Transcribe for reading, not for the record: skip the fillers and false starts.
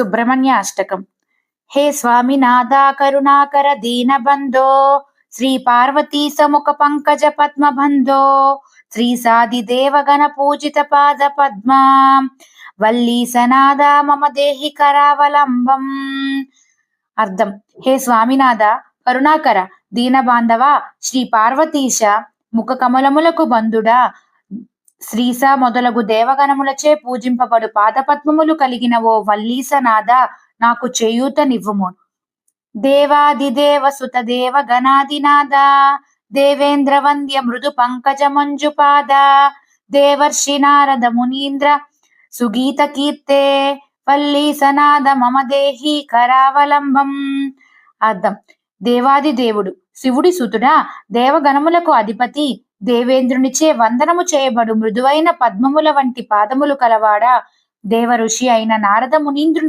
సుబ్రహ్మణ్య అష్టకం. హే స్వామినాథ కరుణాకర దీనబంధో, శ్రీ పార్వతీ సముఖ పంకజ పద్మబంధో, శ్రీ సాదిదేవ గణ పూజిత పాద పద్మా, వల్లీసనాద మమ దేహి కరావలంబం. అర్థం: హే స్వామినాథ కరుణాకర దీనబాంధవ, శ్రీ పార్వతీశ ముఖ కమలములకు బంధుడా, శ్రీస మొదలగు దేవగణములచే పూజింపబడు పాదపద్మములు కలిగిన ఓ వల్లీసనాథ, నాకు చేయూతనివ్వుము. దేవాదిదేవ సుత దేవ గణాదినాథ, దేవేంద్ర వంద్య మృదు పంకజ మంజుపాద, దేవర్షి నారద మునీంద్ర సుగీత కీర్తే, వల్లీసనాథ మమ దేహి కరావలంబం. అర్థం: దేవాది దేవుడు శివుడి సుతుడా, దేవగణములకు అధిపతి, దేవేంద్రునిచే వందనము చేయబడు మృదువైన పద్మముల వంటి పాదములు కలవాడా, దేవ ఋషి అయిన నారద మునీంద్రుని